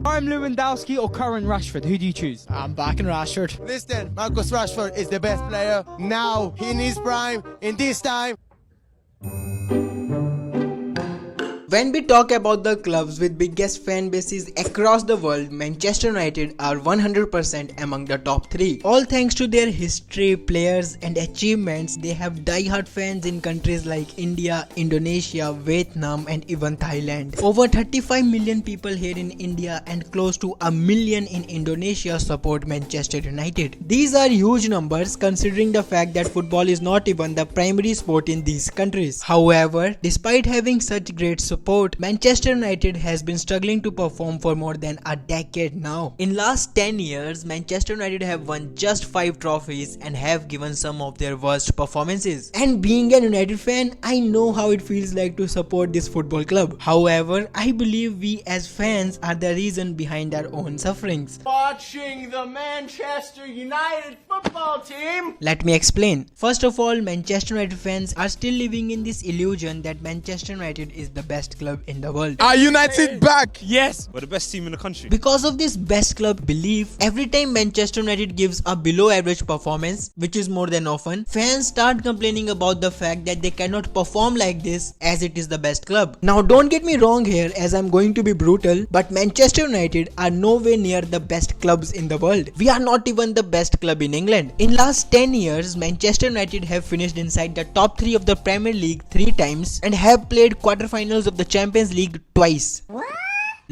I'm Lewandowski or Curran Rashford. Who do you choose? I'm backing Rashford. Listen, Marcus Rashford is the best player now, in his prime, in this time. When we talk about the clubs with biggest fan bases across the world, Manchester United are 100% among the top 3. All thanks to their history, players and achievements, they have die-hard fans in countries like India, Indonesia, Vietnam and even Thailand. Over 35 million people here in India and close to a million in Indonesia support Manchester United. These are huge numbers considering the fact that football is not even the primary sport in these countries. However, despite having such great support, Manchester United has been struggling to perform for more than a decade now. In last 10 years, Manchester United have won just 5 trophies and have given some of their worst performances. And being an United fan, I know how it feels like to support this football club. However, I believe we as fans are the reason behind our own sufferings. Watching the Manchester United football team. Let me explain. First of all, Manchester United fans are still living in this illusion that Manchester United is the best club in the world. Are United back? Yes. We're the best team in the country. Because of this best club belief, every time Manchester United gives a below average performance, which is more than often, fans start complaining about the fact that they cannot perform like this as it is the best club. Now don't get me wrong here, as I'm going to be brutal, but Manchester United are nowhere near the best clubs in the world. We are not even the best club in England. In last 10 years, Manchester United have finished inside the top 3 of the Premier League 3 times and have played quarterfinals of the Champions League twice.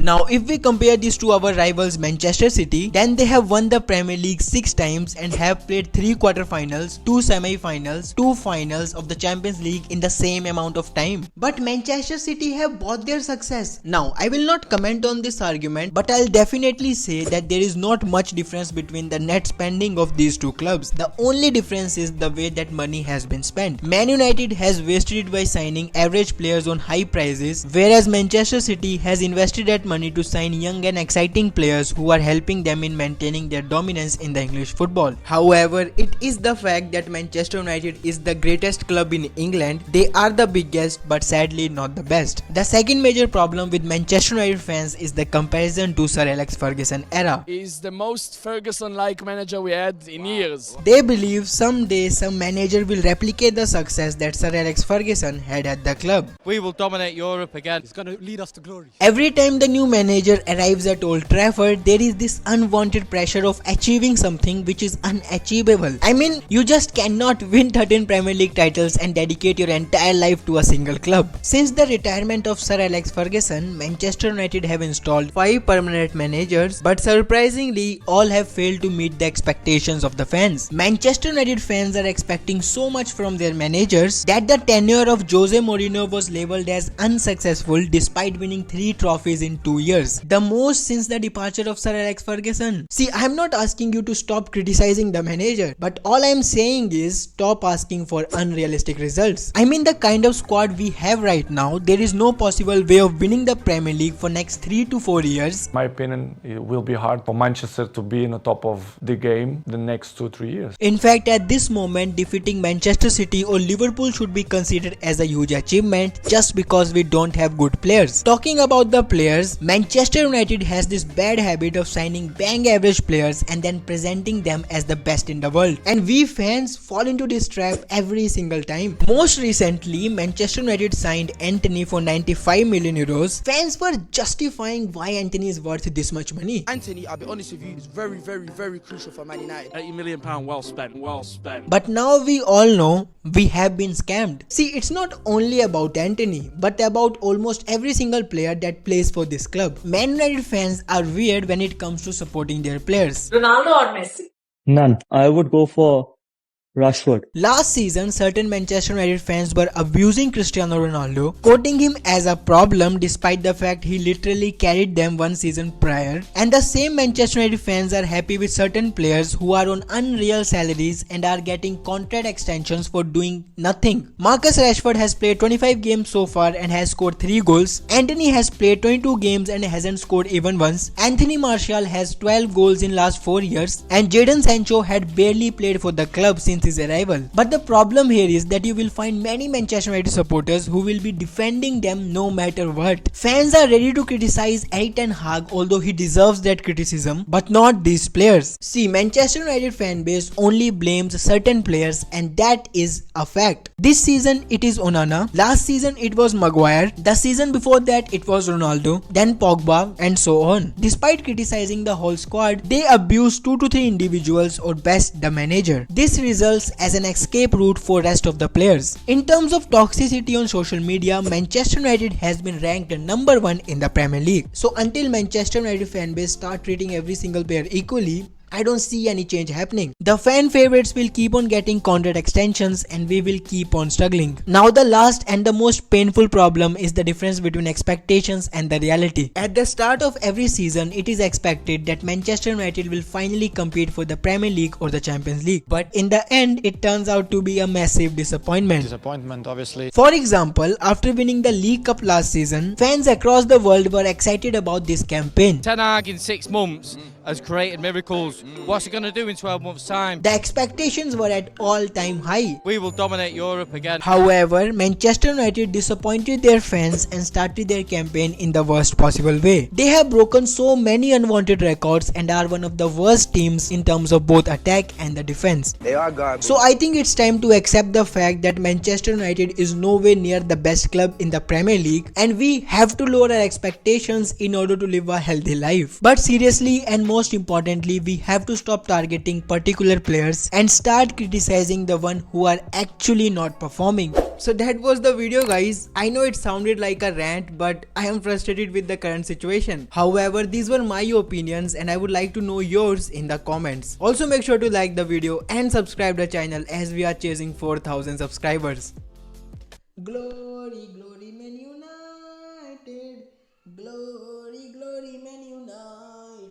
Now if we compare this to our rivals Manchester City, then they have won the Premier League 6 times and have played 3 quarterfinals, 2 semi-finals, 2 finals of the Champions League in the same amount of time. But Manchester City have bought their success. Now I will not comment on this argument, but I'll definitely say that there is not much difference between the net spending of these two clubs. The only difference is the way that money has been spent. Man United has wasted it by signing average players on high prices, whereas Manchester City has invested that money to sign young and exciting players who are helping them in maintaining their dominance in the English football. However, it is the fact that Manchester United is the greatest club in England. They are the biggest but sadly not the best. The second major problem with Manchester United fans is the comparison to Sir Alex Ferguson era. He's the most Ferguson-like manager we had in years. They believe someday some manager will replicate the success that Sir Alex Ferguson had at the club. We will dominate Europe again. He's going to lead us to glory. Every time the new manager arrives at Old Trafford, there is this unwanted pressure of achieving something which is unachievable. I mean, you just cannot win 13 Premier League titles and dedicate your entire life to a single club. Since the retirement of Sir Alex Ferguson, Manchester United have installed 5 permanent managers, but surprisingly, all have failed to meet the expectations of the fans. Manchester United fans are expecting so much from their managers that the tenure of Jose Mourinho was labelled as unsuccessful despite winning 3 trophies in 2 years, the most since the departure of Sir Alex Ferguson. See, I am not asking you to stop criticizing the manager, but all I am saying is stop asking for unrealistic results. I mean, the kind of squad we have right now, there is no possible way of winning the Premier League for next 3 to 4 years. My opinion, it will be hard for Manchester to be in the top of the game the next 2-3 years. In fact, at this moment, defeating Manchester City or Liverpool should be considered as a huge achievement just because we don't have good players. Talking about the players, Manchester United has this bad habit of signing bang average players and then presenting them as the best in the world. And we fans fall into this trap every single time. Most recently, Manchester United signed Antony for 95 million euros. Fans were justifying why Antony is worth this much money. Antony, I'll be honest with you, is very crucial for Man United. £80 million well spent. But now we all know we have been scammed. See, it's not only about Antony, but about almost every single player that plays for this club. Man United fans are weird when it comes to supporting their players. Ronaldo or Messi? None. I would go for Rashford. Last season, certain Manchester United fans were abusing Cristiano Ronaldo, quoting him as a problem despite the fact he literally carried them one season prior. And the same Manchester United fans are happy with certain players who are on unreal salaries and are getting contract extensions for doing nothing. Marcus Rashford has played 25 games so far and has scored 3 goals. Antony has played 22 games and hasn't scored even once. Anthony Martial has 12 goals in last 4 years. And Jadon Sancho had barely played for the club since his arrival. But the problem here is that you will find many Manchester United supporters who will be defending them no matter what. Fans are ready to criticize Erik Ten Hag, although he deserves that criticism, but not these players. See, Manchester United fan base only blames certain players, and that is a fact. This season it is Onana, last season it was Maguire, the season before that it was Ronaldo, then Pogba, and so on. Despite criticizing the whole squad, they abuse 2 to 3 individuals or best the manager. This results as an escape route for rest of the players. In terms of toxicity on social media, Manchester United has been ranked number 1 in the Premier League. So until Manchester United fan base start treating every single player equally, I don't see any change happening. The fan favorites will keep on getting contract extensions and we will keep on struggling. Now the last and the most painful problem is the difference between expectations and the reality. At the start of every season, it is expected that Manchester United will finally compete for the Premier League or the Champions League. But in the end, it turns out to be a massive disappointment. Obviously. For example, after winning the League Cup last season, fans across the world were excited about this campaign. Ten Hag in 6 months has created miracles. What's he going to do in 12 months' time? The expectations were at all-time high. We will dominate Europe again. However, Manchester United disappointed their fans and started their campaign in the worst possible way. They have broken so many unwanted records and are one of the worst teams in terms of both attack and the defense. They are garbage. So I think it's time to accept the fact that Manchester United is nowhere near the best club in the Premier League, and we have to lower our expectations in order to live a healthy life. But seriously, and most importantly, we have to stop targeting particular players and start criticizing the one who are actually not performing. So that was the video, guys. I know it sounded like a rant, but I am frustrated with the current situation. However, these were my opinions and I would like to know yours in the comments. Also make sure to like the video and subscribe the channel as we are chasing 4,000 subscribers. Glory, glory, Man United. Glory, glory, Man United.